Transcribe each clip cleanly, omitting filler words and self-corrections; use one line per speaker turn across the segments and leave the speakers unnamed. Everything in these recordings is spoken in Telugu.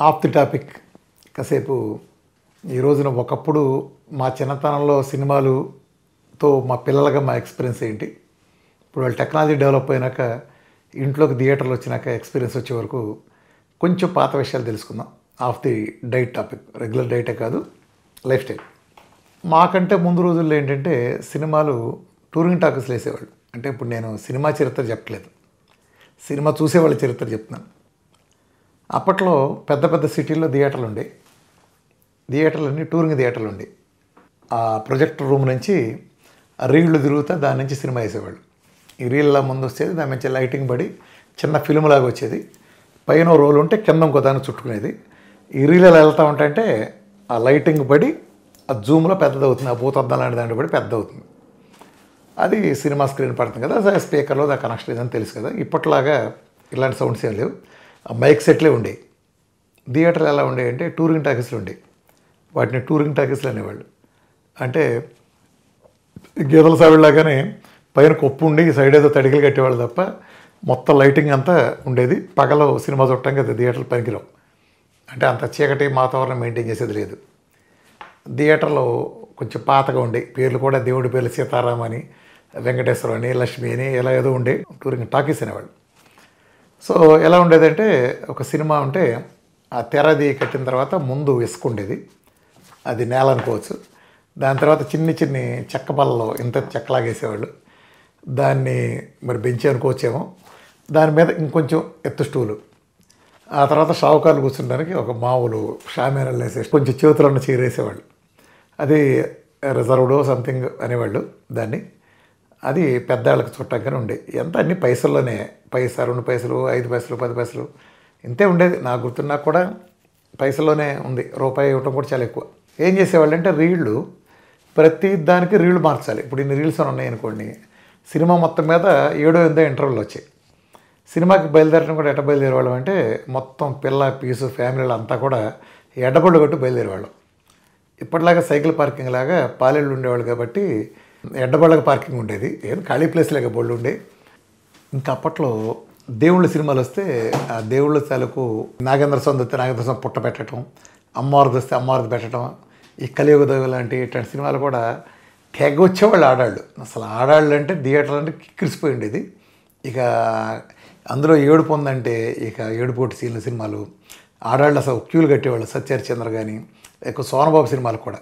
ఆఫ్ ది టాపిక్ కాసేపు ఈ రోజున ఒకప్పుడు మా చిన్నతనంలో సినిమాలుతో మా పిల్లలుగా మా ఎక్స్పీరియన్స్ ఏంటి, ఇప్పుడు వాళ్ళు టెక్నాలజీ డెవలప్ అయినాక ఇంట్లోకి థియేటర్లు వచ్చినాక ఎక్స్పీరియన్స్ వచ్చే వరకు కొంచెం పాత విషయాలు తెలుసుకుందాం. Off the diet topic, regular డైటే కాదు, లైఫ్ స్టైల్. మాకంటే ముందు రోజుల్లో ఏంటంటే సినిమాలు టూరింగ్ టాకీస్లో వేసేవాళ్ళు. అంటే ఇప్పుడు నేను సినిమా చరిత్ర చెప్పట్లేదు, సినిమా చూసేవాళ్ళ చరిత్ర చెప్తున్నాను. అప్పట్లో పెద్ద పెద్ద సిటీల్లో థియేటర్లు ఉండే, థియేటర్లన్నీ టూరింగ్ థియేటర్లు ఉండే. ఆ ప్రొజెక్టర్ రూమ్ నుంచి రీళ్లు తిరుగుతా దాని నుంచి సినిమా వేసేవాళ్ళు. ఈ రీళ్ళ ముందు వచ్చేది, దాని నుంచి లైటింగ్ పడి చిన్న ఫిల్మ్ లాగా వచ్చేది, పైన రోల్ ఉంటే కింద ఇంకో దాన్ని చుట్టుకునేది. ఈ రీళ్ళలో వెళ్తూ ఉంటాయంటే ఆ లైటింగ్ పడి ఆ జూమ్లో పెద్దదవుతుంది, ఆ భూతద్దం లాంటి దాంట్లో పడి పెద్ద అవుతుంది. అది సినిమా స్క్రీన్ పడుతుంది కదా, స్పీకర్లో దా కనెక్షన్ లేదని తెలుసు కదా. ఇప్పట్లాగా ఇలాంటి సౌండ్స్ ఏం లేవు, ఆ మైక్ సెట్లే ఉండేవి. థియేటర్లు ఎలా ఉండేవి అంటే టూరింగ్ టాకీస్లు ఉండేవి, వాటిని టూరింగ్ టాకీస్లు అనేవాళ్ళు. అంటే గీతల సావిళ్ళలాగానే పైన కొప్పు ఉండి సైడ్ ఏదో తడికలు కట్టేవాళ్ళు తప్ప మొత్తం లైటింగ్ అంతా ఉండేది. పగల సినిమా చూడటం కదా థియేటర్లు పనికిరావు, అంటే అంత చీకటి వాతావరణం మెయింటైన్ చేసేది లేదు. థియేటర్లో కొంచెం పాతగా ఉండే పేర్లు కూడా, దేవుడి పేర్లు సీతారాం అని, వెంకటేశ్వరం అని, లక్ష్మి అని, ఇలా ఏదో ఉండే టూరింగ్ టాకీస్ అనేవాళ్ళు. సో ఎలా ఉండేదంటే ఒక సినిమా ఉంటే ఆ తెరది కట్టిన తర్వాత ముందు ఇసుక ఉండేది, అది నేల అనుకోవచ్చు. దాని తర్వాత చిన్ని చిన్ని చెక్క బల్లలో ఇంత చెక్కలాగేసేవాళ్ళు, దాన్ని మరి బెంచి అనుకోవచ్చేమో. దాని మీద ఇంకొంచెం ఎత్తు స్టూలు, ఆ తర్వాత షావుకారులు కూర్చుంటానికి ఒక మామూలు షామేనలు వేసేసి కొంచెం చేతులను చీరేసేవాళ్ళు. అది రిజర్వ్డో సంథింగ్ అనేవాళ్ళు దాన్ని. అది పెద్దవాళ్ళకి చుట్టాకనే ఉండేది. ఎంత అన్ని పైసల్లోనే, పైసా, 2 పైసలు, 5 పైసలు, 10 పైసలు ఇంతే ఉండేది. నాకు గుర్తున్నా కూడా పైసల్లోనే ఉంది, రూపాయి ఇవ్వటం కూడా చాలా ఎక్కువ. ఏం చేసేవాళ్ళు అంటే రీళ్లు, ప్రతి దానికి రీళ్లు మార్చాలి. ఇప్పుడు ఇన్ని రీల్స్ అని ఉన్నాయనుకోండి, సినిమా మొత్తం మీద 7-8 ఇంటర్వెల్ వచ్చాయి. సినిమాకి బయలుదేరడం కూడా ఎట్ట బయలుదేరేవాళ్ళం అంటే మొత్తం పిల్ల పీసు ఫ్యామిలీలు అంతా కూడా ఎడ్డబళ్ళు కొట్టు బయలుదేరేవాళ్ళం. ఇప్పటిలాగా సైకిల్ పార్కింగ్ లాగా పాలెళ్ళు ఉండేవాళ్ళు కాబట్టి ఎడ్డబళ్ళకి పార్కింగ్ ఉండేది, ఏం ఖాళీ ప్లేస్ లేక బళ్ళు ఉండే. ఇంకా అప్పట్లో దేవుళ్ళ సినిమాలు వస్తే ఆ దేవుళ్ళ తాలూకు నాగేంద్ర స్వామి వస్తే నాగేంద్ర స్వామి పుట్ట పెట్టడం, అమ్మవారిది వస్తే అమ్మవారిది పెట్టడం, ఈ కలియుగ దైవం లాంటి ఇట్లాంటి సినిమాలు కూడా తెగ వచ్చేవాళ్ళు ఆడాళ్ళు. అసలు ఆడాళ్ళు అంటే థియేటర్లు అంటే కిక్కిరిసిపోయి ఉండేది. ఇక అందులో ఏడుపు ఉందంటే ఇక ఏడుపోటు సీన్ల సినిమాలు ఆడాళ్ళు అసలు క్యూలు కట్టేవాళ్ళు. సత్యహరిచంద్ర కానీ, ఎక్కువ సోనబాబు సినిమాలు కూడా,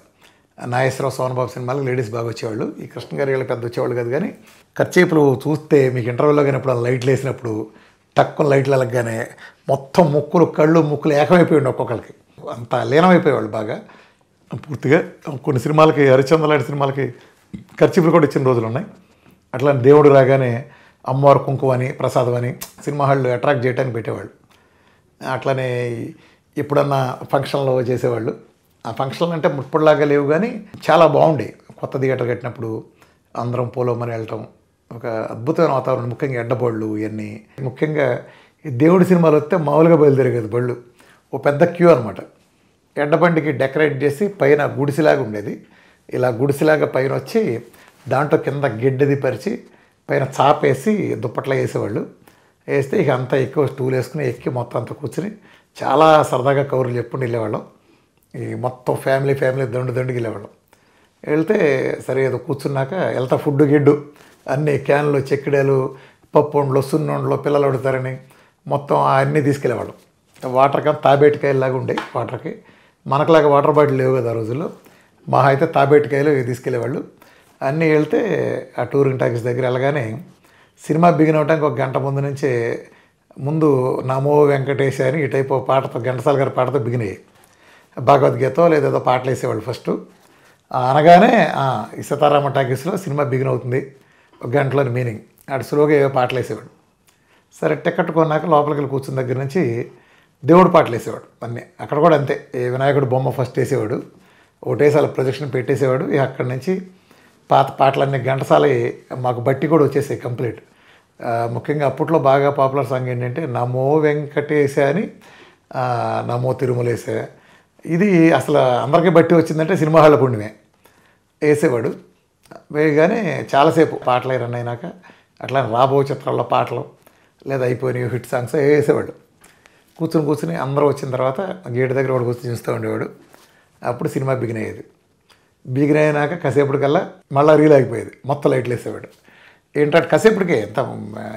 నాగేశ్వరరావు సోనబాబు సినిమాలకు లేడీస్ బాగా వచ్చేవాళ్ళు. ఈ కృష్ణ గారి వీళ్ళు పెద్ద వచ్చేవాళ్ళు కాదు. కానీ ఖర్చేపులు చూస్తే మీకు ఇంటర్వ్యూలో కానీ ఇప్పుడు లైట్లు వేసినప్పుడు టక్కున లైట్లు వెళ్ళగానే మొత్తం ముక్కులు కళ్ళు ముక్కులు ఏకమైపోయింది, ఒక్కొక్కరికి అంత లీనమైపోయేవాళ్ళు బాగా పూర్తిగా. కొన్ని సినిమాలకి, హరిచంద్ర లాంటి సినిమాలకి ఖర్చీపులు కూడా ఇచ్చిన రోజులు ఉన్నాయి. అట్లా దేవుడు రాగానే అమ్మవారు కుంకుమ అని, ప్రసాదం అని సినిమా హాళ్ళు అట్రాక్ట్ చేయడానికి పెట్టేవాళ్ళు. అట్లనే ఎప్పుడన్నా ఫంక్షన్లో చేసేవాళ్ళు. ఆ ఫంక్షన్లు అంటే ఇప్పటిలాగా లేవు కానీ చాలా బాగుండే. కొత్త థియేటర్ కట్టినప్పుడు అందరం పోలోమని వెళ్ళటం, ఒక అద్భుతమైన వాతావరణం. ముఖ్యంగా ఎడ్డబళ్ళు ఇవన్నీ, ముఖ్యంగా ఈ దేవుడి సినిమాలు వస్తే మామూలుగా బయలుదేరే కదా బళ్ళు, ఓ పెద్ద క్యూ అనమాట. ఎడ్డబండికి డెకరేట్ చేసి పైన గుడిసిలాగా ఉండేది, ఇలా గుడిసిలాగా పైన వచ్చి దాంట్లో కింద గిడ్డది పరిచి పైన చాపేసి దుప్పట్లో వేసేవాళ్ళు. వేస్తే ఇక అంతా ఎక్కువ స్టూల్ వేసుకుని ఎక్కి మొత్తం అంతా కూర్చుని చాలా సరదాగా కబుర్లు చెప్పుకుని వెళ్ళేవాళ్ళం. ఈ మొత్తం ఫ్యామిలీ దండుకి వెళ్ళేవాళ్ళం. వెళ్తే సరే ఏదో కూర్చున్నాక వెళ్తా ఫుడ్ గిడ్డు అన్నీ క్యాన్లు, చెక్కిడాలు, పప్పు వండలు, సున్నుండలు పిల్లలు అడుగుతారని మొత్తం అన్నీ తీసుకెళ్ళేవాళ్ళం. వాటర్ కానీ తాబేటికాయలాగా ఉండే వాటర్కి, మనకులాగా వాటర్ బాటిల్ లేవు కదా ఆ రోజుల్లో. మహా అయితే తాబేటికాయలు తీసుకెళ్ళేవాళ్ళు. అన్నీ వెళ్తే ఆ టూరింగ్ టాకీస్ దగ్గర వెళ్ళగానే సినిమా బిగిన్ అవడానికి ఒక గంట ముందు నుంచే ముందు నమో వెంకటేశ అని ఈ టైప్ పాటతో, ఘంటసాల గారి పాటతో బిగిన్ అయ్యాయి. భగవద్గీత లేదేదో పాటలు వేసేవాళ్ళు ఫస్ట్. అనగానే ఈ సీతారామ టాకీస్లో సినిమా బిగిన్ అవుతుంది ఒక గంటలోని మీనింగ్. అటు స్లోగా ఏవో పాటలు వేసేవాడు. సరే టికెట్ కొన్నాక లోపలికి వెళ్ళి కూర్చున్న దగ్గర నుంచి దేవుడు పాటలు వేసేవాడు అన్నీ. అక్కడ కూడా అంతే, ఏ వినాయకుడు బొమ్మ ఫస్ట్ వేసేవాడు, ఒకటేసారి ప్రొజెక్షన్ పెట్టేసేవాడు. ఇక అక్కడి నుంచి పాత పాటలన్నీ ఘంటసాల మాకు బట్టి కూడా వచ్చేసాయి కంప్లీట్. ముఖ్యంగా అప్పట్లో బాగా పాపులర్ సాంగ్ ఏంటంటే నమో వెంకటేశ అని, నమో తిరుమలేశ. ఇది అసలు అందరికీ బట్టి వచ్చిందంటే సినిమా హాళ్ళ పుణ్యమే. వేసేవాడు. వేయగానే చాలాసేపు పాటలు రన్ అయినాక అట్లా రాబో చిత్రాల్లో పాటలు లేదా అయిపోయినాయి హిట్ సాంగ్స్ వేసేవాడు. కూర్చుని అందరూ వచ్చిన తర్వాత గేట్ దగ్గర వాడు కూర్చొని చూస్తూ ఉండేవాడు. అప్పుడు సినిమా బిగిన్ అయ్యేది. బిగిన్ అయినాక కాసేపటికల్లా మళ్ళీ రీల్ అయిపోయేది. మొత్తం లైట్లు వేసేవాడు. ఏంటంటే కాసేపటికే ఎంత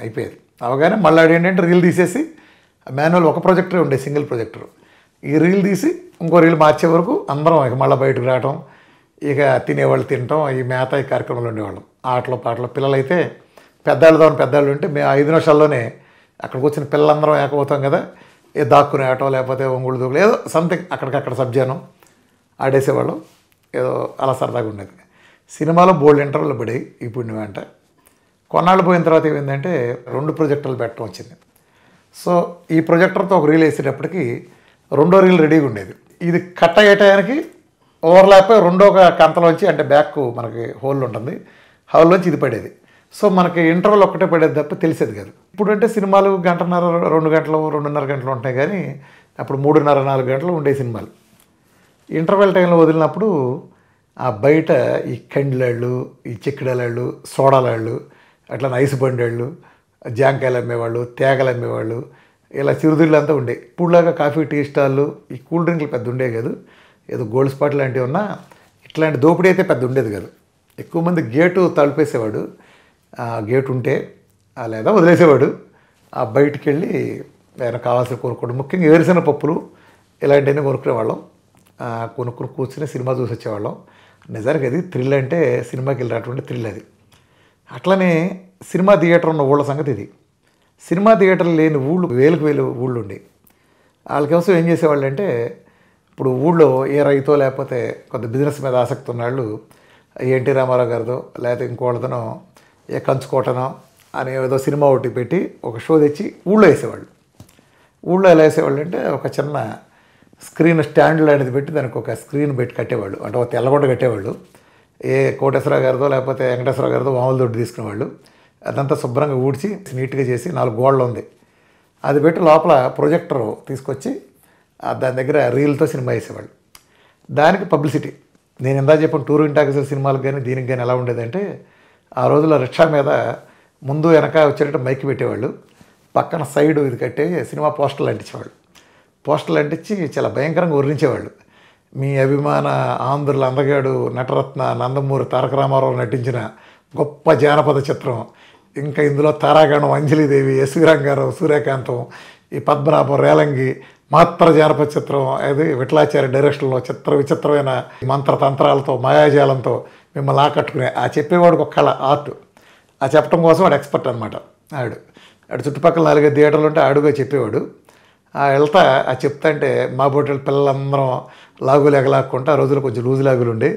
అయిపోయేది. అవగానే మళ్ళీ ఏంటంటే రీల్ తీసేసి మాన్యువల్ ఒక ప్రొజెక్టరే ఉండేది, సింగిల్ ప్రొజెక్టర్. ఈ రీల్ తీసి ఇంకో రీల్ మార్చే వరకు అందరం ఇక మళ్ళీ బయటకు రావటం, ఇక తినేవాళ్ళు తినటం, ఈ మేత ఈ కార్యక్రమాలు ఉండేవాళ్ళం. ఆటలు పాటలు. పిల్లలైతే పెద్దవాళ్ళు ఉంటే మేము 5 నిమిషాల్లోనే అక్కడికి వచ్చిన పిల్లలందరం ఏకపోతాం కదా, ఏ దాక్కునే ఆటో లేకపోతే ఒంగుళ్ళు దూకులు ఏదో సంథింగ్ అక్కడికక్కడ సబ్జానం ఆడేసేవాళ్ళం. ఏదో అలా సరదాగా ఉండేది. సినిమాలో బోల్డ్ ఇంటర్వెల్ పడి ఇప్పుడు నువ్వంట కొన్నాళ్ళు పోయిన తర్వాత ఏమైందంటే 2 ప్రొజెక్టర్లు పెట్టడం వచ్చింది. సో ఈ ప్రొజెక్టర్తో ఒక రీల్ వేసేటప్పటికి రెండో రీల్ రెడీగా ఉండేది. ఇది కట్ అయ్యే టయానికి ఓవర్లాప్ రెండో ఒక కంతలోంచి అంటే బ్యాక్ మనకి హోల్ ఉంటుంది, హోల్లోంచి ఇది పడేది. సో మనకి ఇంటర్వెల్ ఒక్కటే పడేది తప్ప తెలిసేది కాదు. ఇప్పుడంటే సినిమాలు 1.5 గంటలు 2 గంటలు 2.5 గంటలు ఉంటాయి, కానీ అప్పుడు 3.5 4 గంటలు ఉండే సినిమాలు. ఇంటర్వెల్ టైంలో వదిలినప్పుడు ఆ బయట ఈ కండిలాళ్ళు, ఈ చిక్కడలాళ్ళు, సోడాలాళ్ళు, అట్లా ఐస్ బండాళ్ళు, జాంకాయలు అమ్మేవాళ్ళు, తేగలు అమ్మేవాళ్ళు, ఇలా చిరుతిళ్ళు అంతా ఉండే. ఇప్పుడులాగా కాఫీ టీ స్టాళ్ళు ఈ కూల్ డ్రింక్లు పెద్ద ఉండే కాదు. ఏదో గోల్డ్ స్పాట్ లాంటివి ఉన్నా ఇట్లాంటి దోపిడీ అయితే పెద్ద ఉండేది కాదు. ఎక్కువ మంది గేటు తలుపేసేవాడు, ఆ గేటు ఉంటే లేదా వదిలేసేవాడు. ఆ బయటికి వెళ్ళి ఆయన కావాల్సిన కొనుక్కోవడం, ముఖ్యంగా ఏరిసిన పప్పులు ఇలాంటివన్నీ కొనుక్కునేవాళ్ళం. కొనుక్కుని కూర్చుని సినిమా చూసి వచ్చేవాళ్ళం. నిజానికి అది థ్రిల్ అంటే సినిమాకి వెళ్ళినటువంటి థ్రిల్ అది. అట్లనే సినిమా థియేటర్ ఉన్న ఊళ్ళ సంగతి ఇది. సినిమా థియేటర్లు లేని ఊళ్ళు వేలకు ఊళ్ళు ఉండి వాళ్ళ కోసం ఏం చేసేవాళ్ళు అంటే, ఇప్పుడు ఊళ్ళో ఏ రైతో లేకపోతే కొంత బిజినెస్ మీద ఆసక్తి ఉన్నాళ్ళు ఎన్టీ రామారావు గారితో లేకపోతే ఇంకోళ్ళతోనో ఏ కంచుకోటనో అని ఏదో సినిమా ఒకటి పెట్టి ఒక షో తెచ్చి ఊళ్ళో వేసేవాళ్ళు. ఊళ్ళో ఎలా వేసేవాళ్ళు అంటే ఒక చిన్న స్క్రీన్ స్టాండ్ లాంటిది పెట్టి దానికి ఒక స్క్రీన్ పెట్టి కట్టేవాళ్ళు. అంటే ఒక తెల్లగొండ కట్టేవాళ్ళు. ఏ కోటేశ్వరరావు గారితో లేకపోతే వెంకటేశ్వరరావు గారితో మామూలు దొడ్డు తీసుకునేవాళ్ళు. అదంతా శుభ్రంగా ఊడ్చి నీట్గా చేసి 4 గోడలు ఉంది అది పెట్టి లోపల ప్రొజెక్టర్ తీసుకొచ్చి దాని దగ్గర రీల్తో సినిమా వేసేవాళ్ళు. దానికి పబ్లిసిటీ. నేను ఇందా చెప్పిన టూర్ ఇంటాక్స్ సినిమాలకు కానీ దీనికి కానీ ఎలా ఉండేదంటే, ఆ రోజుల్లో రిక్షా మీద ముందు వెనక వచ్చేటట్టు మైక్ పెట్టేవాళ్ళు, పక్కన సైడ్ ఇది కట్టే సినిమా పోస్టర్లు అంటించేవాళ్ళు. పోస్టర్లు అంటించి చాలా భయంకరంగా వర్ణించేవాళ్ళు. మీ అభిమాన ఆంధ్రుల అందగాడు నటరత్న నందమూరి తారక రామారావు నటించిన గొప్ప జానపద చిత్రం, ఇంకా ఇందులో తారాగణం, అంజలిదేవి, ఎస్వి రంగారావు, సూర్యకాంతం, ఈ పద్మనాభం, రేలంగి మహత్తర జానపద చిత్రం. అది విఠలాచార్య డైరెక్షన్లో విచిత్రమైన మంత్రతంత్రాలతో మాయాజాలంతో మిమ్మల్ని ఆకట్టుకునే ఆ చెప్పేవాడికి ఒక కళ, ఆర్ట్. ఆ చెప్పడం కోసం వాడు ఎక్స్పర్ట్ అనమాట. ఆడు చుట్టుపక్కల 4 థియేటర్లు ఉంటే ఆడుగా చెప్పేవాడు. వెళ్తా ఆ చెప్తా అంటే మా బోటల పిల్లలందరం లాగులు ఎగలాక్కుంటే ఆ రోజుల్లో కొంచెం లూజు లాగులు ఉండి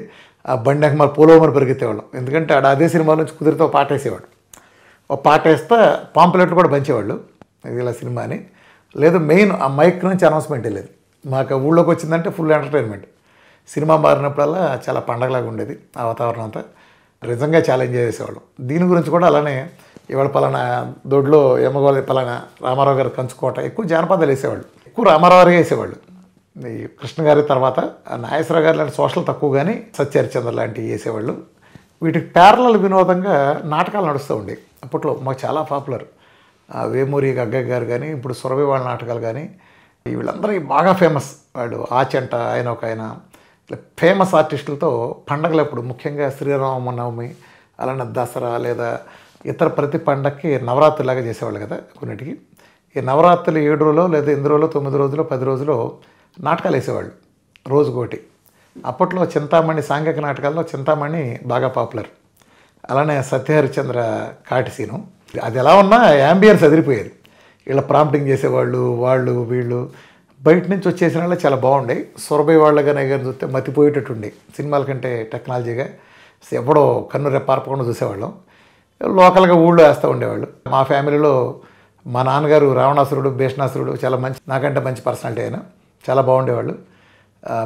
ఆ బండి ఎక్కమని పోలోమని పరిగెత్తేవాళ్ళం. ఎందుకంటే ఆడ అదే సినిమా నుంచి కుదిరితే ఒక పాట వేసేవాడు. ఒక పాట వేస్తే పాంప్లెట్లు కూడా పంచేవాళ్ళు ఇలా సినిమా అని. లేదు మెయిన్ ఆ మైక్ నుంచి అనౌన్స్మెంట్ వెళ్ళేది. మాకు ఊళ్ళోకి వచ్చిందంటే ఫుల్ ఎంటర్టైన్మెంట్. సినిమా మారినప్పుడల్లా చాలా పండగలాగా ఉండేది ఆ వాతావరణం అంతా. నిజంగా చాలా ఎంజాయ్ చేసేవాళ్ళం. దీని గురించి కూడా అలానే ఇవాళ పలానా దొడ్లో ఎమ్మగోళ పలానా రామారావు గారు కంచుకోట ఎక్కువ జానపదాలు వేసేవాళ్ళు. ఎక్కువ రామారావు గారే వేసేవాళ్ళు. ఈ కృష్ణ గారి తర్వాత నాగేశ్వరరావు గారు లాంటి సోషల్ తక్కువ, కానీ సత్యహరిచంద్ర లాంటివి వేసేవాళ్ళు. వీటికి ప్యారలల్ వినోదంగా నాటకాలు నడుస్తూ ఉండేవి అప్పట్లో. మాకు చాలా పాపులర్. వేమూరి గగ్గయ్య గారు కానీ, ఇప్పుడు సురభి వాళ్ళ నాటకాలు కానీ, వీళ్ళందరూ బాగా ఫేమస్. వాళ్ళు ఆచంట ఆయన ఒక ఆయన ఇలా ఫేమస్ ఆర్టిస్టులతో పండగలు అప్పుడు ముఖ్యంగా శ్రీరామనవమి అలానే దసరా లేదా ఇతర ప్రతి పండగకి నవరాత్రిలాగా చేసేవాళ్ళు కదా కొన్నిటికి. ఈ నవరాత్రులు 7 రోజులు లేదా 8 రోజులు 9 రోజులు 10 రోజులు నాటకాలు వేసేవాళ్ళు రోజుకోటి. అప్పట్లో చింతామణి సాంఘిక నాటకాల్లో చింతామణి బాగా పాపులర్. అలానే సత్యహరిచంద్ర కాటిసీను. అది ఎలా ఉన్నా యాంబియన్స్ అదిరిపోయేది. వీళ్ళ ప్రాంప్టింగ్ చేసేవాళ్ళు, వాళ్ళు వీళ్ళు బయట నుంచి వచ్చేసిన వాళ్ళు చాలా బాగుండే. సురభి వాళ్ళ కానీ చూస్తే మతిపోయేటట్టుండే సినిమాల కంటే టెక్నాలజీగా. ఎప్పుడో కన్ను రెప్పార్పకుండా చూసేవాళ్ళం. లోకల్గా ఊళ్ళో వేస్తూ ఉండేవాళ్ళు. మా ఫ్యామిలీలో మా నాన్నగారు రావణాసురుడు, భీష్ణాసురుడు చాలా మంచి, నాకంటే మంచి పర్సనాలిటీ ఆయన, చాలా బాగుండేవాళ్ళు.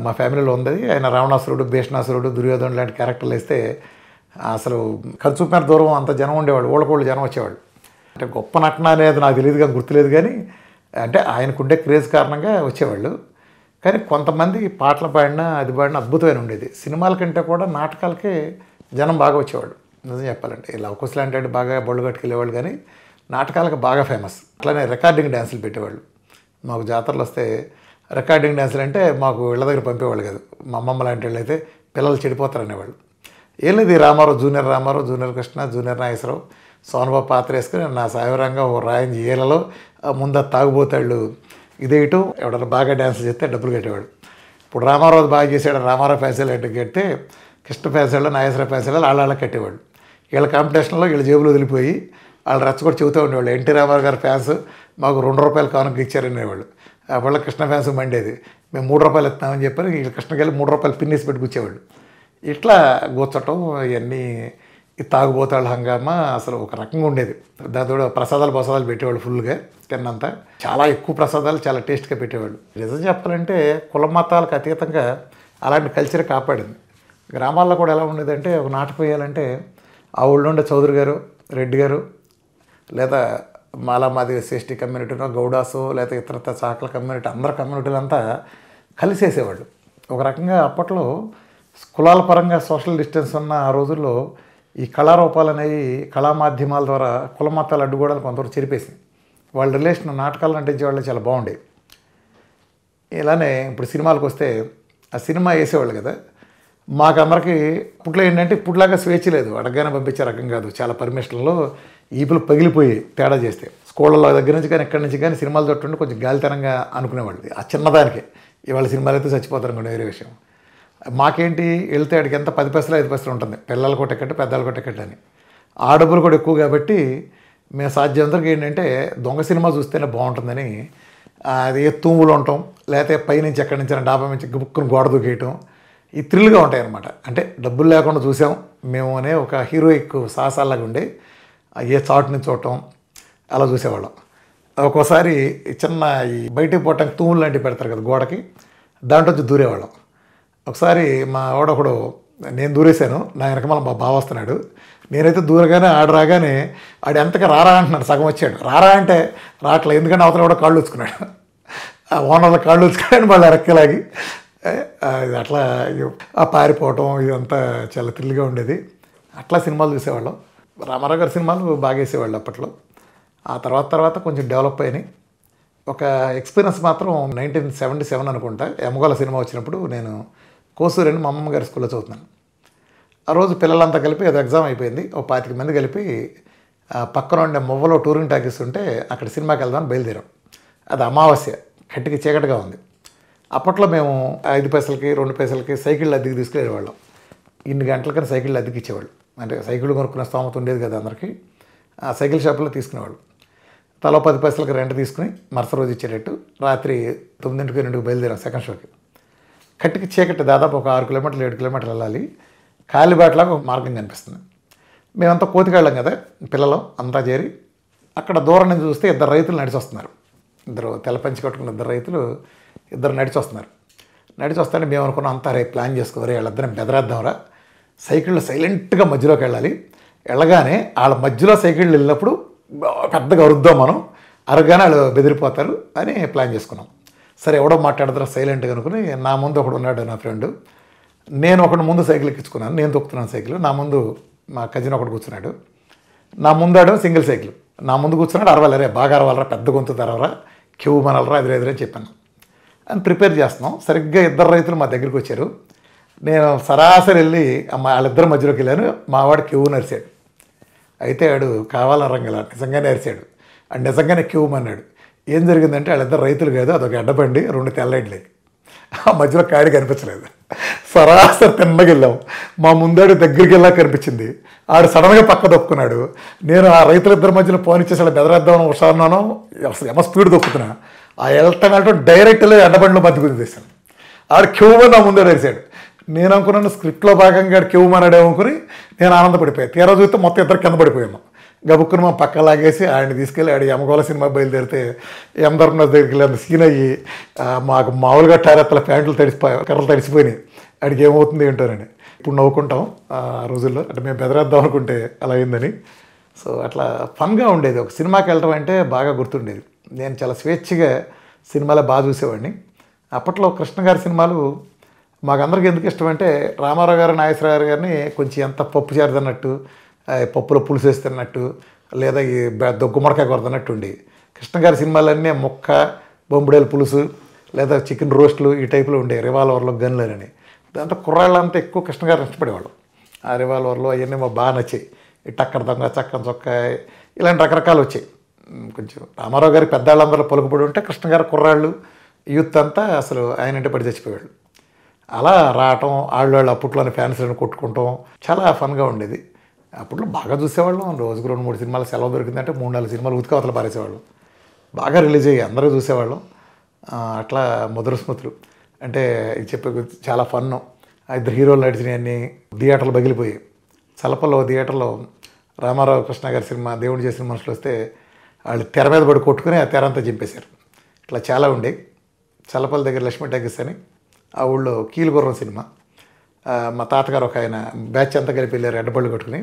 మా ఫ్యామిలీలో ఉంది. ఆయన రావణాసురుడు, భీష్ణాసురుడు, దుర్యోధనుడు లాంటి క్యారెక్టర్లు వేస్తే అసలు ఖర్చు మీద దూరం అంత జనం ఉండేవాళ్ళు. ఊళ్ళకోళ్ళు జనం వచ్చేవాళ్ళు. అంటే గొప్ప నటన అనేది నాకు తెలియదు కానీ గుర్తులేదు, కానీ అంటే ఆయనకుండే క్రేజ్ కారణంగా వచ్చేవాళ్ళు. కానీ కొంతమంది పాటలు పాడినా అది పాడినా అద్భుతమైన ఉండేది. సినిమాల కంటే కూడా నాటకాలకే జనం బాగా వచ్చేవాళ్ళు నిజం చెప్పాలంటే. ఈ లవకుశ లాంటి బాగా బొళ్ళు కట్టుకెళ్ళేవాళ్ళు, కానీ నాటకాలకు బాగా ఫేమస్. అట్లానే రికార్డింగ్ డ్యాన్సులు పెట్టేవాళ్ళు. మాకు జాతరలు వస్తే రికార్డింగ్ డ్యాన్సులు అంటే మాకు ఇళ్ళ దగ్గర పంపేవాళ్ళు కాదు. మా అమ్మమ్మ లాంటి వాళ్ళు అయితే పిల్లలు చెడిపోతారు అనేవాళ్ళు. ఏం లేదు, రామారావు, జూనియర్ కృష్ణ, జూనియర్ నాగేశ్వరరావు, సోనబాబు పాత్ర వేసుకుని నా సాయవరంగా ఓ రాయించి ఏళ్ళలో ముందు తాగుబోతాళ్ళు ఇదేయటం, ఎవడన్నా బాగా డ్యాన్స్ చేస్తే డబ్బులు కట్టేవాడు. ఇప్పుడు రామారావు బాగా చేసాడు, రామారావు ఫ్యాన్సీలు అంటే కడితే కృష్ణ ఫ్యాన్సీలో, నాగేశ్వర ఫ్యాన్సీలో వాళ్ళ కట్టేవాడు. వీళ్ళ కాంపిటీషన్లో వీళ్ళ జేబులు వదిలిపోయి వాళ్ళు రచ్చ కూడా చెబుతూ ఉండేవాళ్ళు. ఎన్టీ రామారావు గారి ఫ్యాన్స్ మాకు ₹2 కానుక ఇచ్చారనేవాళ్ళు. వాళ్ళ కృష్ణ ఫ్యాన్స్ మండేది. మేము ₹3 ఇస్తామని చెప్పని వీళ్ళు కృష్ణకి వెళ్ళి ₹3 పిన్నేసి పెట్టి కూర్చేవాళ్ళు. ఇట్లా కూర్చోటం ఇవన్నీ ఈ తాగుబోతాళ్ళ హంగామా అసలు ఒక రకంగా ఉండేది. దాంతో ప్రసాదాలు పెట్టేవాళ్ళు ఫుల్గా తిన్నంత. చాలా ఎక్కువ ప్రసాదాలు చాలా టేస్ట్గా పెట్టేవాళ్ళు. నిజం చెప్పాలంటే కుల మతాలకు అతీతంగా అలాంటి కల్చర్ కాపాడింది. గ్రామాల్లో కూడా ఎలా ఉండేదంటే ఒక నాటకం వేయాలంటే ఆ ఊళ్ళో ఉండే చౌదరి గారు, రెడ్డి గారు, లేదా మాలామాది ఎస్సీ కమ్యూనిటీనో, గౌడాసో, లేదా ఇతరత చాకల కమ్యూనిటీ, అందరు కమ్యూనిటీలంతా కలిసేసేవాళ్ళు. ఒక రకంగా అప్పట్లో కులాల పరంగా సోషల్ డిస్టెన్స్ ఉన్న ఆ రోజుల్లో ఈ కళారూపాలు అనేవి కళా మాధ్యమాల ద్వారా కుల మతాలు అడ్డుగోడలు కొంతవరకు చెరిపేసింది. వాళ్ళ రిలేషన్ నాటకాలు నటించేవాళ్ళు చాలా బాగుండేవి. ఇలానే ఇప్పుడు సినిమాలకు వస్తే ఆ సినిమా వేసేవాళ్ళు కదా, మాకందరికి ఇప్పట్లో ఏంటంటే ఇప్పుడులాగా స్వేచ్ఛ లేదు, అడగగానే పంపించే రకం కాదు. చాలా పర్మిషన్లో ఈపులు పగిలిపోయి తేడా చేస్తే స్కూళ్ళలో దగ్గర నుంచి కానీ ఎక్కడి నుంచి కానీ సినిమాలు చుట్టుండి కొంచెం గాలితనంగా అనుకునేవాళ్ళు. ఆ చిన్నదానికే ఇవాళ సినిమాలు అయితే చచ్చిపోతారు అనుకోండి, వేరే విషయం. మాకేంటి వెళ్తే అడిగి ఎంత 10 పైసలు 5 పైసలు ఉంటుంది, పిల్లలకు టికెట్, పెద్దలకు టికెట్ అని. ఆ డబ్బులు కూడా ఎక్కువ కాబట్టి మేము సాధ్యమంతరకు ఏంటంటే దొంగ సినిమా చూస్తేనే బాగుంటుందని అది తూములు ఉండటం, లేకపోతే పైనుంచి ఎక్కడి నుంచి డాబా నుంచి బుక్కును గోడ దూకేయటం, ఈ థ్రిల్గా ఉంటాయి అన్నమాట. అంటే డబ్బులు లేకుండా చూసాం మేము అనే ఒక హీరోయిక్ సాహసాలాగా ఉండే ఏ చాటు నుంచి చూడటం అలా చూసేవాళ్ళం. ఒక్కోసారి చిన్న ఈ బయటికి పోవటానికి తూములు లాంటివి పెడతారు కదా గోడకి, దాంట్లో వచ్చి దూరేవాళ్ళం. ఒకసారి మా ఆవిడొకడు, నేను దూరేశాను, నా వెనకమాల మా బావ వస్తున్నాడు. నేనైతే దూరగానే రాగానే ఆడు ఎంతగా రారా అంటున్నాడు, సగం వచ్చాడు. రారా అంటే రావట్లేదు, ఎందుకంటే అవతల కూడా కాళ్ళు వచ్చుకున్నాడు. ఆ ఓనర్ల కాళ్ళు వచ్చుకున్నాడు, మళ్ళీ ఎరక్కలాగి అట్లా ఆ పారిపోవటం ఇదంతా చాలా థ్రిల్గా ఉండేది. అట్లా సినిమాలు చూసేవాళ్ళం. రామారావు గారి సినిమాలు బాగా వేసేవాళ్ళు అప్పట్లో. ఆ తర్వాత కొంచెం డెవలప్ అయినాయి. ఒక ఎక్స్పీరియన్స్ మాత్రం 1977 అనుకుంటా, ఎమగోళ సినిమా వచ్చినప్పుడు నేను కోసూరు అని మా అమ్మమ్మ గారి స్కూల్లో చదువుతున్నాను. ఆ రోజు పిల్లలంతా కలిపి అది ఎగ్జామ్ అయిపోయింది, ఒక 25 మంది కలిపి పక్కన ఉండే మువ్వలో టూరింగ్ టాకీస్ ఉంటే అక్కడ సినిమాకి వెళ్దామని బయలుదేరాం. అది అమావాస్య, కట్టికి చీకటిగా ఉంది. అప్పట్లో మేము 5 పైసలకి 2 పైసలకి సైకిళ్ళు అద్దెకి తీసుకెళ్ళేవాళ్ళం. ఇన్ని గంటలకని సైకిళ్ళు అద్దెకి ఇచ్చేవాళ్ళు. అంటే సైకిళ్ళు కొనుక్కునే స్తోమత ఉండేది కదా అందరికీ. ఆ సైకిల్ షాపులో తీసుకునేవాళ్ళు. తలో 10 పైసలకి రెంట్ తీసుకుని మరుసటి రోజు ఇచ్చేటట్టు రాత్రి 9-2 బయలుదేరాం సెకండ్ షోకి. కట్టికి చీకటి, దాదాపు ఒక 6 కిలోమీటర్లు 7 కిలోమీటర్లు వెళ్ళాలి. కాలిబాటలాగా ఒక మార్గం కనిపిస్తుంది. మేమంతా కోతికాళ్ళం కదా పిల్లలు అంతా చేరి అక్కడ దూరం నుంచి చూస్తే 2 రైతులు నడిచి వస్తున్నారు. 2 తెల్లపంచి కట్టుకున్న 2 రైతులు 2 నడిచి వస్తున్నారు. నడిచి వస్తానే మేము అనుకున్నాం అంతా రేపు ప్లాన్ చేసుకోవాలి, వాళ్ళిద్దరం బెదరేద్దాంరా, సైకిళ్ళు సైలెంట్గా మధ్యలోకి వెళ్ళాలి, వెళ్ళగానే వాళ్ళ మధ్యలో సైకిళ్ళు వెళ్ళినప్పుడు పెద్దగా అరుద్దాం మనం, అరగానే వాళ్ళు బెదిరిపోతారు అని ప్లాన్ చేసుకున్నాం. సరే ఎవడో మాట్లాడతారా సైలెంట్గా అనుకుని నా ముందు ఒకడు ఉన్నాడు నా ఫ్రెండ్, నేను ఒకటి ముందు సైకిల్ ఎక్కించుకున్నాను, నేను తొక్కుతున్నాను సైకిల్, నా ముందు మా కజిన్ ఒకటి కూర్చున్నాడు, నా ముందాడు సింగిల్ సైకిల్, నా ముందు కూర్చున్నాడు, అరవాలరే బాగా అరవాలరా, పెద్ద గొంతు తెరవరా, క్యూ మనలరా, ఎదురెదురని చెప్పాను అని ప్రిపేర్ చేస్తున్నాం. సరిగ్గా 2 రైతులు మా దగ్గరికి వచ్చారు. నేను సరాసరి వెళ్ళి వాళ్ళిద్దరి మధ్యలోకి వెళ్ళాను. మా వాడు క్యూ నరిశాడు. అయితే వాడు కావాలని రంగల నిజంగానే అరిచాడు. అండ్ నిజంగానే క్యూ అన్నాడు. ఏం జరిగిందంటే వాళ్ళిద్దరు రైతులు కాదు, అదొక ఎడ్డబండి, 2 తెల్లైడ్లే. ఆ మధ్యలో కాడి కనిపించలేదు. సరాసరి తిన్నగా వెళ్ళాం. మా ముందాడు దగ్గరికి వెళ్ళా కనిపించింది. ఆడు సడన్గా పక్క దొక్కున్నాడు. నేను ఆ రైతులిద్దరి మధ్యలో ఫోన్ ఇచ్చేసి అలా బెదరేద్దామని హుషారున్నాను. అసలు ఎమ స్పీడ్ దొక్కుతున్నా. ఆ వెళ్తానంటూ డైరెక్ట్లో ఎడ్డబండిలో మధ్య గురిచేశాను. ఆడు క్యూమని నా ముందాడు అరిచాడు. నేను అనుకున్నాను స్క్రిప్ట్లో భాగంగా క్యూమన్నాడే అనుకుని నేను ఆనందపడిపోయాను. తీరా చూస్తే మొత్తం 2 కింద పడిపోయాము. గబుక్కుని మా పక్క లాగేసి ఆయన తీసుకెళ్ళి ఆడి యమగోళ సినిమా బయలుదేరితే యమధర్మరాజు దగ్గరికి వెళ్ళి సీన్ అయ్యి మాకు మామూలుగా టారెత్తల ప్యాంట్లు కర్రలు తడిసిపోయినాయి. ఆడికి ఏమవుతుంది ఏంటోనని ఇప్పుడు నవ్వుకుంటాం. ఆ రోజుల్లో అంటే మేము బెదరేద్దాం అనుకుంటే అలా అయిందని. సో అట్లా ఫన్గా ఉండేది. ఒక సినిమాకి వెళ్ళడం అంటే బాగా గుర్తుండేది. నేను చాలా స్వేచ్ఛగా సినిమాలో బాగా చూసేవాడిని. అప్పట్లో కృష్ణ గారి సినిమాలు మాకందరికి ఎందుకు ఇష్టం అంటే రామారావు గారు, నాగేశ్వరరావు గారిని కొంచెం ఎంత పప్పు చేరుతున్నట్టు, పప్పులో పులుసు వేస్తున్నట్టు, లేదా ఈ గుమ్మడికాయ కొడుతున్నట్టు ఉండి, కృష్ణ గారి సినిమాలన్నీ ముక్క బొంబుడేలు పులుసు లేదా చికెన్ రోస్ట్లు ఈ టైప్లో ఉండేవి, రివాల్వర్లో గన్లని. దాంతో కుర్రాళ్ళంతా ఎక్కువ కృష్ణ గారు ఇష్టపడేవాళ్ళు. ఆ రివాల్వర్లు అవన్నీ మాకు బాగా నచ్చాయి. ఈ టక్కర దొంగ, చక్కని చొక్క, ఇలాంటి రకరకాలు వచ్చాయి. కొంచెం రామారావు గారి పెద్దవాళ్ళందరూ పలుకుబడి ఉంటే కృష్ణ గారు కుర్రాళ్ళు యూత్ అంతా అసలు ఆయన ఇంటి పడి చచ్చిపోయాడు. అలా రావటం, వాళ్ళు అప్పట్లోని ఫ్యాన్స్లను కొట్టుకుంటాం, చాలా ఫన్గా ఉండేది. అప్పట్లో బాగా చూసేవాళ్ళం. రోజుకు 2-3 సినిమాలు సెలవు దొరికిందంటే 3-4 సినిమాలు ఉతికవతలు పారేసేవాళ్ళం. బాగా రిలీజ్ అయ్యి అందరూ చూసేవాళ్ళం. అట్లా మధుర స్మృతులు అంటే చెప్పే చాలా ఫన్ను. ఇద్దరు హీరోలు నడిచినవన్నీ థియేటర్లు పగిలిపోయాయి. చలపలో థియేటర్లో రామారావు కృష్ణ గారి సినిమా దేవుడు చేసిన మనుషులు వస్తే వాళ్ళు తెర మీద పడి కొట్టుకుని ఆ తెర అంతా చింపేశారు. ఇట్లా చాలా ఉండే. చలపల దగ్గర లక్ష్మీ టాకీస్ అని ఆ ఊళ్ళో కీలుగుర్రం సినిమా, మా తాతగారు ఒక ఆయన బ్యాచ్ అంతా కలిపి వెళ్ళారు ఎడ్డపళ్ళు కట్టుకుని.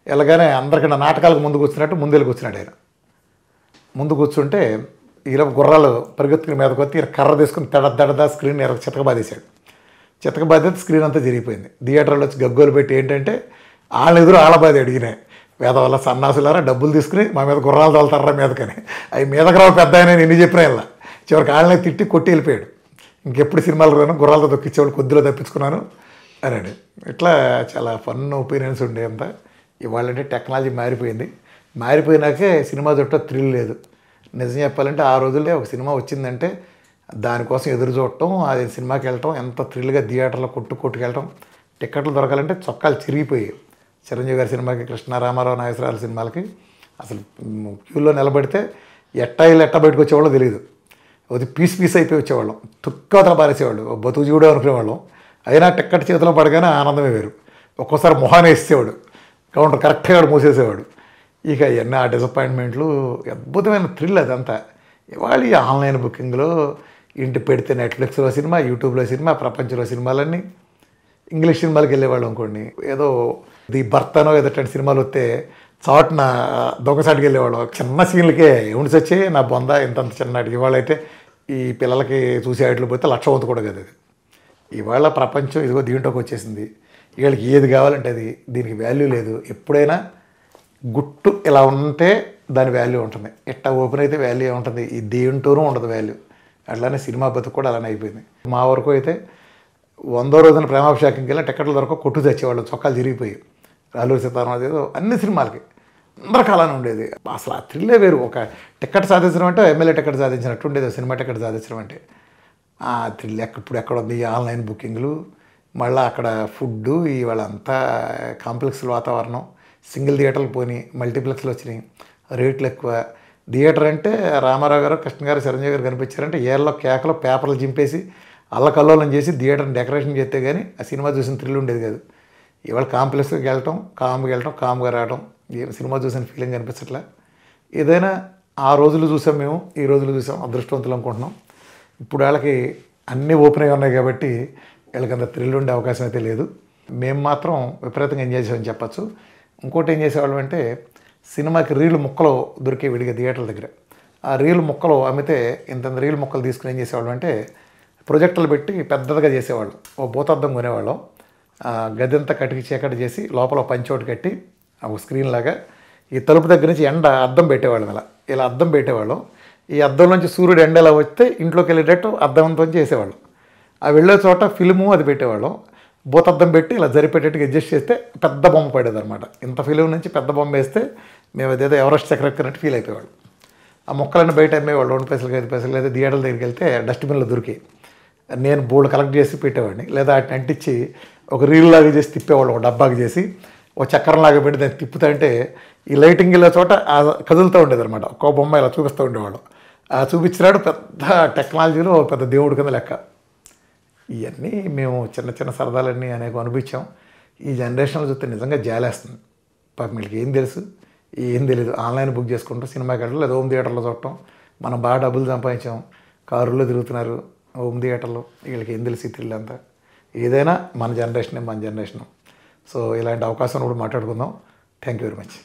ఎలాగానే అందరికన్నా నాటకాలకు ముందు కూర్చున్నట్టు ముందు కూర్చున్నాడు ఆయన. ముందు కూర్చుంటే ఈలోపు గుర్రాలు పరిగెత్తుకుని మీద కొత్తి కర్ర తీసుకుని దడదా స్క్రీన్ చితకబాదేశాడు. చితకబాదేది స్క్రీన్ అంతా జరిగిపోయింది. థియేటర్లో వచ్చి గగ్గోలు పెట్టి ఏంటంటే వాళ్ళ ఎదురు ఆళ్ళబాది అడిగినాయి, వేద వల్ల సన్నాసులారా డబ్బులు తీసుకుని మా మీద గుర్రాలు తోలుతారా మీదకని. అవి మీదకి రావు పెద్ద ఆయన ఎన్ని చెప్పినా ఇలా చివరికి వాళ్ళని తిట్టి కొట్టి వెళ్ళిపోయాడు. ఇంకెప్పుడు సినిమాలు రాను, గుర్రాలతో దొక్కించేవాడు, కొద్దిలో తప్పించుకున్నాను అని. ఇట్లా చాలా ఫన్ ఒపీనియన్స్ ఉండే అంతా. ఇవాళంటే టెక్నాలజీ మారిపోయింది. మారిపోయినాకే సినిమా చుట్టూ థ్రిల్ లేదు. నిజం చెప్పాలంటే ఆ రోజుల్లో ఒక సినిమా వచ్చిందంటే దానికోసం ఎదురు చూడటం, అది సినిమాకి వెళ్ళటం, ఎంత థ్రిల్గా థియేటర్లో కొట్టుకెళ్ళటం. టిక్కెట్లు దొరకాలంటే చొక్కాలు చిరిగిపోయాయి. చిరంజీవి గారి సినిమాకి, కృష్ణ రామారావు నాగేశ్వరరావు సినిమాలకి అసలు క్యూలో నిలబడితే ఎట్టా బయటకు వచ్చేవాళ్ళో తెలియదు. అది పీస్ అయిపోయి వచ్చేవాళ్ళం. తుక్కవతల పారేసేవాళ్ళు, బతుకు చూడే అనుకునేవాళ్ళం. అయినా టిక్కెట్ చేతిలో పడగానే ఆనందమే వేరు. ఒక్కోసారి మొహాన్ని వేసేవాడు, కౌంటర్ కరెక్ట్గా మూసేసేవాడు. ఇక ఎన్నో ఆ డిసప్పాయింట్మెంట్లు, అద్భుతమైన థ్రిల్ అదంతా. ఇవాళ ఈ ఆన్లైన్ బుకింగ్లో ఇంటి పెడితే నెట్ఫ్లిక్స్లో సినిమా, యూట్యూబ్లో సినిమా, ప్రపంచంలో సినిమాలన్నీ. ఇంగ్లీష్ సినిమాలకు వెళ్ళేవాళ్ళు అనుకోండి, ఏదో ది బర్తనో ఏదోటంటి సినిమాలు వస్తే చాటున దొంగసాటికి వెళ్ళేవాళ్ళు. చిన్న సీన్లకే ఏమిటి వచ్చే నా బొంద ఇంతంత చిన్నటికి. ఇవాళ అయితే ఈ పిల్లలకి చూసే వాటిలో పోతే 1,00,000 వంతు కూడా కదా అది. ఇవాళ ప్రపంచం ఇదిగో దీంట్లోకి వచ్చేసింది. వీళ్ళకి ఏది కావాలంటే అది, దీనికి వాల్యూ లేదు. ఎప్పుడైనా గుట్టు ఇలా ఉంటే దాని వాల్యూ ఉంటుంది, ఇట్లా ఓపెన్ అయితే వాల్యూ ఉంటుంది. ఈ దేంటోనూ ఉండదు వాల్యూ. అట్లానే సినిమా బతుకు కూడా అలానే అయిపోయింది. మా వరకు అయితే 100వ రోజున ప్రేమాభిషేకంకి వెళ్ళి టికెట్లు దొరక కొట్టు తెచ్చేవాళ్ళు, చొక్కాలు తిరిగిపోయి. అల్లూరి సీతారామరాజు ఏదో అన్ని సినిమాలకి అందరికి అలానే ఉండేది. అసలు ఆ థ్రిల్లే వేరు. ఒక టికెట్ సాధించడం అంటే ఎమ్మెల్యే టికెట్ సాధించినట్టు ఉండేది, సినిమా టికెట్ సాధించడం అంటే. ఆ థ్రిల్ ఇప్పుడు ఎక్కడ ఉంది? ఆన్లైన్ బుకింగ్లు, మళ్ళీ అక్కడ ఫుడ్డు, ఇవాళంతా కాంప్లెక్స్ వాతావరణం. సింగిల్ థియేటర్లు పోయి మల్టీప్లెక్స్లు వచ్చినాయి, రేట్లు ఎక్కువ. థియేటర్ అంటే రామారావు గారు, కృష్ణ గారు, చిరంజీవి గారు కనిపించారంటే ఏళ్ళలో కేకలో పేపర్లు చింపేసి అల్లకల్లోలం చేసి థియేటర్ని డెకరేషన్ చేస్తే కానీ ఆ సినిమా చూసిన థ్రిల్ ఉండేది కాదు. ఇవాళ కాంప్లెక్స్కి వెళ్ళటం, కామ్గా రావడం, సినిమా చూసిన ఫీలింగ్ అనిపించట్లే. ఏదైనా ఆ రోజులు చూసాం మేము, ఈ రోజులు చూసాం, అదృష్టవంతులు అనుకుంటున్నాం. ఇప్పుడు వాళ్ళకి అన్నీ ఓపెన్ అయి ఉన్నాయి కాబట్టి వీళ్ళకి అంత థ్రిల్ ఉండే అవకాశం అయితే లేదు. మేము మాత్రం విపరీతంగా ఎంజాయ్ చేసామని చెప్పచ్చు. ఇంకోటి ఏం చేసేవాళ్ళం అంటే సినిమాకి రీలు ముక్కలు దొరికే విడిగా థియేటర్ల దగ్గర. ఆ రీలు ముక్కలు అమ్మితే ఇంత రీలు ముక్కలు తీసుకుని ఏం చేసేవాళ్ళం అంటే ప్రొజెక్టర్లు పెట్టి పెద్దదిగా చేసేవాళ్ళం. ఓ భూతద్దం కొనేవాళ్ళం. గదంతా కటికి చీకటి చేసి లోపల పంచోటి కట్టి ఒక స్క్రీన్ లాగా ఈ తలుపు దగ్గర నుంచి ఎండ అద్దం పెట్టేవాళ్ళం. ఇలా అద్దం పెట్టేవాళ్ళం. ఈ అద్దం నుంచి సూర్యుడు ఎండ ఎలా వస్తే ఇంట్లోకి వెళ్ళేటట్టు అద్దంతో చేసేవాళ్ళం. ఆ వెళ్ళే చోట ఫిల్ము అది పెట్టేవాళ్ళం. భూతద్దం పెట్టి ఇలా జరిపేటట్టుగా అడ్జస్ట్ చేస్తే పెద్ద బొమ్మ పడేది అనమాట. ఇంత ఫిలిం నుంచి పెద్ద బొమ్మ వేస్తే మేము అదేదో ఎవరెస్ట్ చక్రెక్కినట్టు ఫీల్ అయిపోయేవాళ్ళు. ఆ మొక్కలన్నీ బయట అమ్మేవాళ్ళు 2 పైసలు 5 పైసలు. లేదా థియేటర్ల దగ్గరికి వెళ్తే డస్ట్బిన్లో దొరికి నేను బోల్డ్ కలెక్ట్ చేసి పెట్టేవాడిని. లేదా వాటిని అంటించి ఒక రీల్ లాగా చేసి తిప్పేవాళ్ళు, ఒక డబ్బాకి చేసి ఒక చక్రంలాగా పెట్టి దాన్ని తిప్పుతా అంటే ఈ లైటింగ్ ఇలా చోట కదులుతూ ఉండేది అనమాట. ఒక్కో బొమ్మ ఇలా చూపిస్తూ ఉండేవాళ్ళు. ఆ చూపించినాడు పెద్ద టెక్నాలజీలో పెద్ద దేవుడి కింద లెక్క. ఇవన్నీ మేము చిన్న చిన్న సరదాలన్నీ అనేక అనిపించాం. ఈ జనరేషన్లో చూస్తే నిజంగా జాలేస్తుంది. పాపం వీళ్ళకి ఏం తెలుసు, ఏం తెలియదు. ఆన్లైన్ బుక్ చేసుకుంటాం, సినిమాకి వెళ్ళడం, లేదా హోమ్ థియేటర్లో చూడటం. మనం బాగా డబ్బులు సంపాదించాం, కారుల్లో తిరుగుతున్నారు, హోమ్ థియేటర్లో. వీళ్ళకి ఏం తెలిసి థ్రిల్ అంతా. ఏదైనా మన జనరేషనే. సో ఇలాంటి అవకాశం కూడా మాట్లాడుకుందాం. Thank you very much.